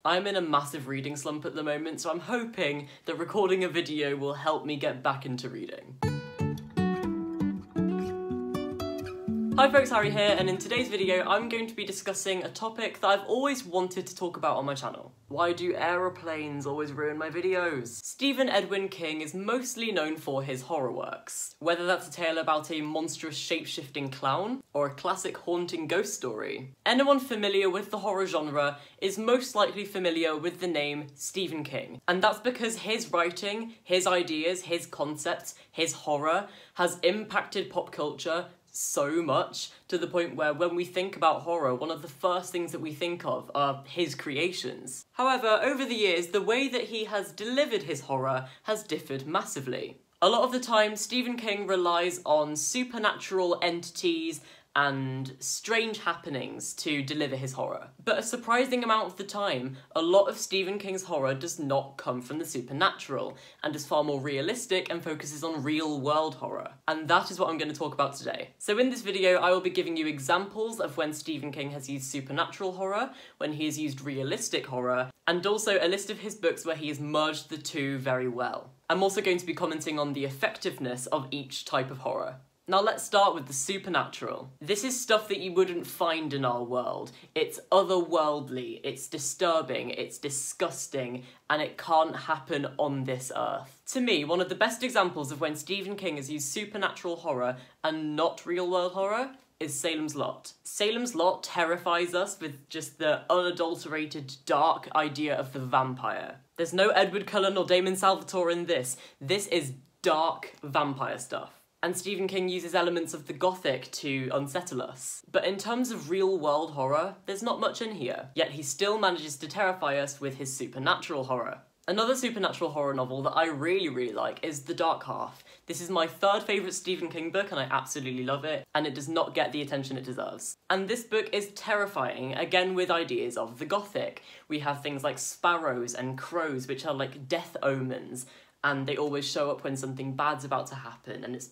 I'm in a massive reading slump at the moment, so I'm hoping that recording a video will help me get back into reading. Hi folks, Harry here, and in today's video I'm going to be discussing a topic that I've always wanted to talk about on my channel. Why do aeroplanes always ruin my videos? Stephen Edwin King is mostly known for his horror works. Whether that's a tale about a monstrous shape-shifting clown, or a classic haunting ghost story. Anyone familiar with the horror genre is most likely familiar with the name Stephen King. And that's because his writing, his ideas, his concepts, his horror has impacted pop culture so much, to the point where when we think about horror, one of the first things that we think of are his creations. However, over the years, the way that he has delivered his horror has differed massively. A lot of the time, Stephen King relies on supernatural entities and strange happenings to deliver his horror. But a surprising amount of the time, a lot of Stephen King's horror does not come from the supernatural, and is far more realistic and focuses on real-world horror. And that is what I'm going to talk about today. So in this video, I will be giving you examples of when Stephen King has used supernatural horror, when he has used realistic horror, and also a list of his books where he has merged the two very well. I'm also going to be commenting on the effectiveness of each type of horror. Now let's start with the supernatural. This is stuff that you wouldn't find in our world. It's otherworldly, it's disturbing, it's disgusting, and it can't happen on this earth. To me, one of the best examples of when Stephen King has used supernatural horror and not real-world horror is Salem's Lot. Salem's Lot terrifies us with just the unadulterated, dark idea of the vampire. There's no Edward Cullen or Damon Salvatore in this. This is dark vampire stuff. And Stephen King uses elements of the Gothic to unsettle us. But in terms of real-world horror, there's not much in here, yet he still manages to terrify us with his supernatural horror. Another supernatural horror novel that I really like is The Dark Half. This is my third favourite Stephen King book and I absolutely love it, and it does not get the attention it deserves. And this book is terrifying, again with ideas of the Gothic. We have things like sparrows and crows, which are like death omens, and they always show up when something bad's about to happen, and it's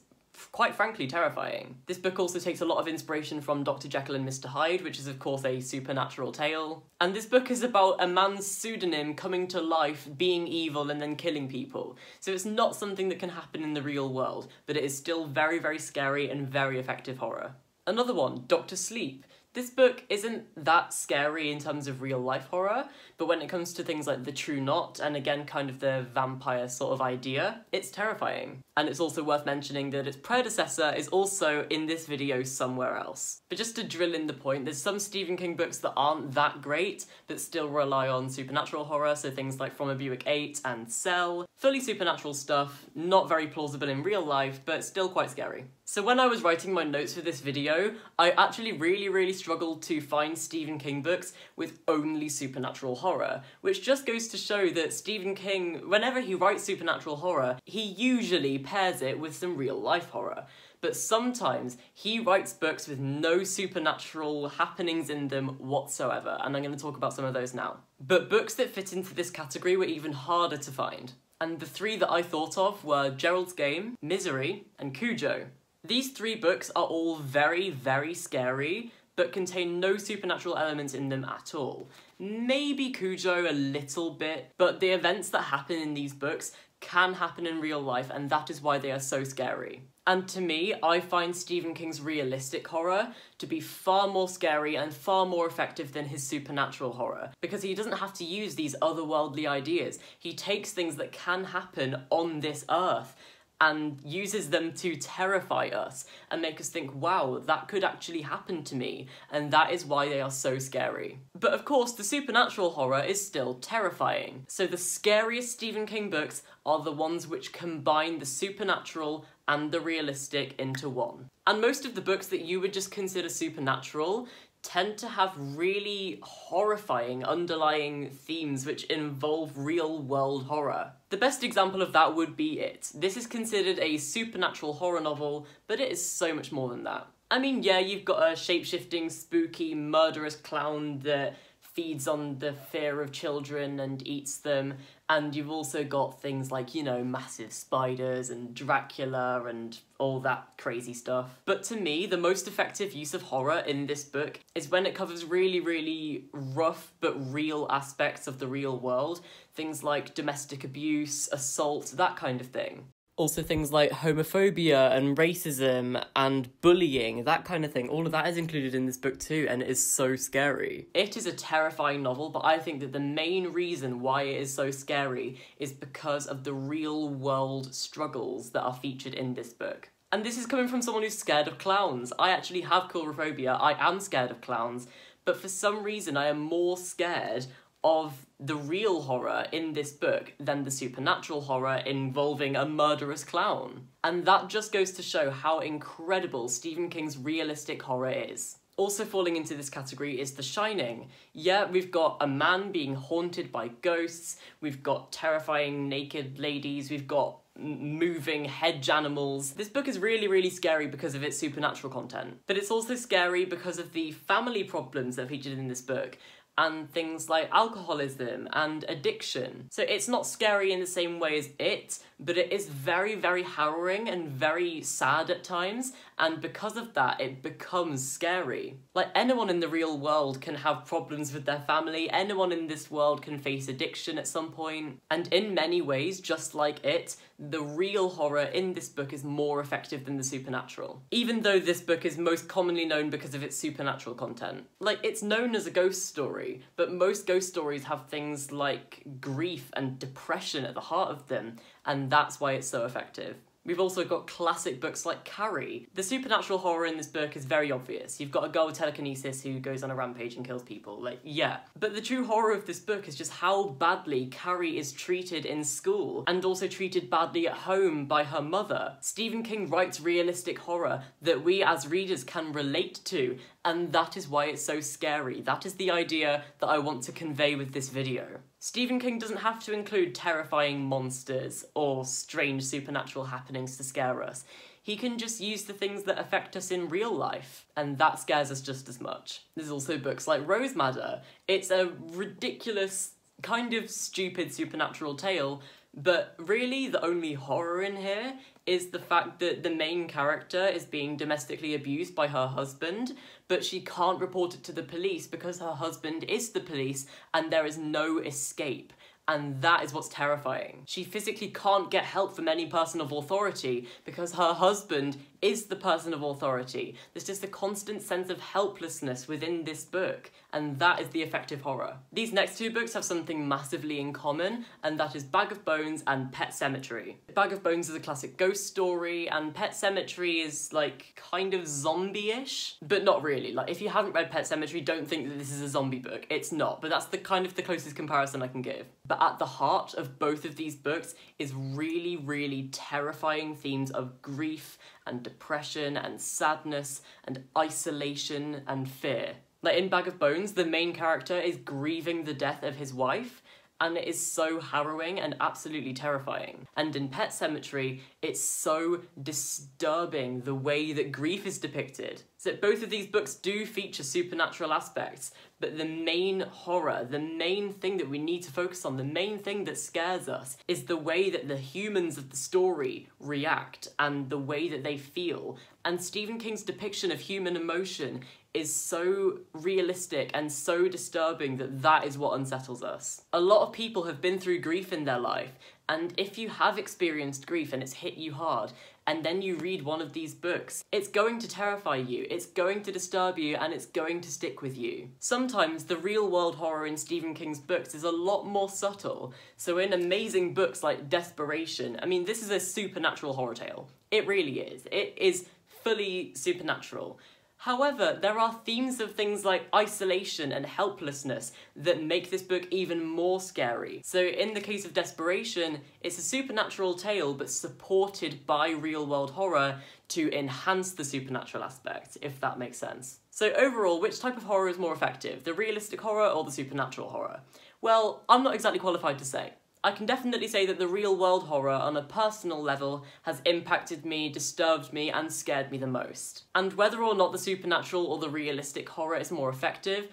quite frankly terrifying. This book also takes a lot of inspiration from Dr. Jekyll and Mr. Hyde, which is of course a supernatural tale. And this book is about a man's pseudonym coming to life, being evil and then killing people. So it's not something that can happen in the real world, but it is still very scary and very effective horror. Another one, Dr. Sleep. This book isn't that scary in terms of real-life horror, but when it comes to things like The True Knot, and again kind of the vampire sort of idea, it's terrifying. And it's also worth mentioning that its predecessor is also in this video somewhere else. But just to drill in the point, there's some Stephen King books that aren't that great, that still rely on supernatural horror, so things like From a Buick 8 and Cell. Fully supernatural stuff, not very plausible in real life, but still quite scary. So when I was writing my notes for this video, I actually really struggled to find Stephen King books with only supernatural horror, which just goes to show that Stephen King, whenever he writes supernatural horror, he usually pairs it with some real-life horror. But sometimes he writes books with no supernatural happenings in them whatsoever, and I'm going to talk about some of those now. But books that fit into this category were even harder to find. And the three that I thought of were Gerald's Game, Misery, and Cujo. These three books are all very scary, but contain no supernatural elements in them at all. Maybe Cujo a little bit, but the events that happen in these books can happen in real life, and that is why they are so scary. And to me, I find Stephen King's realistic horror to be far more scary and far more effective than his supernatural horror, because he doesn't have to use these otherworldly ideas. He takes things that can happen on this earth and uses them to terrify us and make us think, wow, that could actually happen to me, and that is why they are so scary. But of course, the supernatural horror is still terrifying. So the scariest Stephen King books are the ones which combine the supernatural and the realistic into one. And most of the books that you would just consider supernatural tend to have really horrifying underlying themes which involve real-world horror. The best example of that would be It. This is considered a supernatural horror novel, but it is so much more than that. I mean, yeah, you've got a shape-shifting, spooky, murderous clown that feeds on the fear of children and eats them. And you've also got things like, you know, massive spiders and Dracula and all that crazy stuff. But to me, the most effective use of horror in this book is when it covers really, really rough but real aspects of the real world. Things like domestic abuse, assault, that kind of thing. Also things like homophobia and racism and bullying, that kind of thing. All of that is included in this book too, and it is so scary. It is a terrifying novel, but I think that the main reason why it is so scary is because of the real world struggles that are featured in this book. And this is coming from someone who's scared of clowns. I actually have coulrophobia, I am scared of clowns, but for some reason I am more scared of the real horror in this book than the supernatural horror involving a murderous clown. And that just goes to show how incredible Stephen King's realistic horror is. Also falling into this category is The Shining. Yeah, we've got a man being haunted by ghosts, we've got terrifying naked ladies, we've got moving hedge animals. This book is really, really scary because of its supernatural content. But it's also scary because of the family problems that are featured in this book, and things like alcoholism and addiction. So it's not scary in the same way as it, but it is very, very harrowing and very sad at times, and because of that, it becomes scary. Like, anyone in the real world can have problems with their family, anyone in this world can face addiction at some point, and in many ways, just like it, the real horror in this book is more effective than the supernatural. Even though this book is most commonly known because of its supernatural content. Like, it's known as a ghost story, but most ghost stories have things like grief and depression at the heart of them, and that's why it's so effective. We've also got classic books like Carrie. The supernatural horror in this book is very obvious. You've got a girl with telekinesis who goes on a rampage and kills people, like, yeah. But the true horror of this book is just how badly Carrie is treated in school, and also treated badly at home by her mother. Stephen King writes realistic horror that we as readers can relate to, and that is why it's so scary. That is the idea that I want to convey with this video. Stephen King doesn't have to include terrifying monsters or strange supernatural happenings to scare us. He can just use the things that affect us in real life, and that scares us just as much. There's also books like Rose Madder. It's a ridiculous, kind of stupid supernatural tale, but really the only horror in here is the fact that the main character is being domestically abused by her husband, but she can't report it to the police because her husband is the police and there is no escape. And that is what's terrifying. She physically can't get help from any person of authority because her husband is the person of authority. There's just a constant sense of helplessness within this book, and that is the effective horror. These next two books have something massively in common, and that is Bag of Bones and Pet Sematary. Bag of Bones is a classic ghost story, and Pet Sematary is, like, kind of zombie-ish, but not really. Like, if you haven't read Pet Sematary, don't think that this is a zombie book. It's not, but that's the kind of the closest comparison I can give. But at the heart of both of these books is really, really terrifying themes of grief and depression and sadness and isolation and fear. Like, in Bag of Bones, the main character is grieving the death of his wife, and it is so harrowing and absolutely terrifying. And in Pet Sematary, it's so disturbing the way that grief is depicted. So both of these books do feature supernatural aspects, but the main horror, the main thing that we need to focus on, the main thing that scares us, is the way that the humans of the story react and the way that they feel. And Stephen King's depiction of human emotion is so realistic and so disturbing that that is what unsettles us. A lot of people have been through grief in their life, and if you have experienced grief and it's hit you hard, and then you read one of these books, it's going to terrify you, it's going to disturb you, and it's going to stick with you. Sometimes the real-world horror in Stephen King's books is a lot more subtle. So in amazing books like Desperation, I mean, this is a supernatural horror tale. It really is. It is fully supernatural. However, there are themes of things like isolation and helplessness that make this book even more scary. So in the case of Desperation, it's a supernatural tale but supported by real-world horror to enhance the supernatural aspect, if that makes sense. So overall, which type of horror is more effective, the realistic horror or the supernatural horror? Well, I'm not exactly qualified to say. I can definitely say that the real-world horror on a personal level has impacted me, disturbed me, and scared me the most. And whether or not the supernatural or the realistic horror is more effective,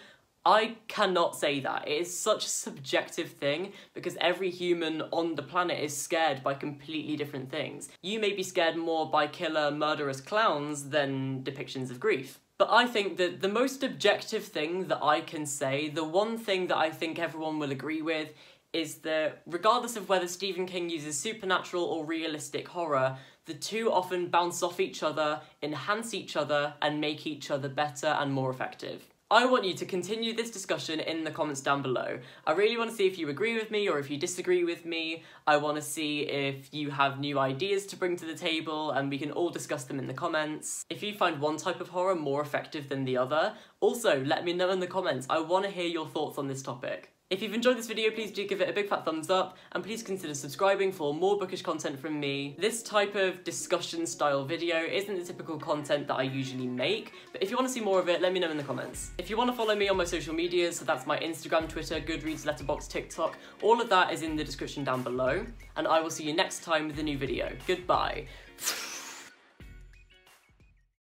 I cannot say that. It is such a subjective thing because every human on the planet is scared by completely different things. You may be scared more by killer, murderous clowns than depictions of grief. But I think that the most objective thing that I can say, the one thing that I think everyone will agree with, is that regardless of whether Stephen King uses supernatural or realistic horror, the two often bounce off each other, enhance each other, and make each other better and more effective. I want you to continue this discussion in the comments down below. I really want to see if you agree with me or if you disagree with me. I want to see if you have new ideas to bring to the table and we can all discuss them in the comments. If you find one type of horror more effective than the other, also let me know in the comments. I want to hear your thoughts on this topic. If you've enjoyed this video, please do give it a big fat thumbs up, and please consider subscribing for more bookish content from me. This type of discussion style video isn't the typical content that I usually make, but if you want to see more of it, let me know in the comments. If you want to follow me on my social medias, so that's my Instagram, Twitter, Goodreads, Letterboxd, TikTok, all of that is in the description down below, and I will see you next time with a new video. Goodbye.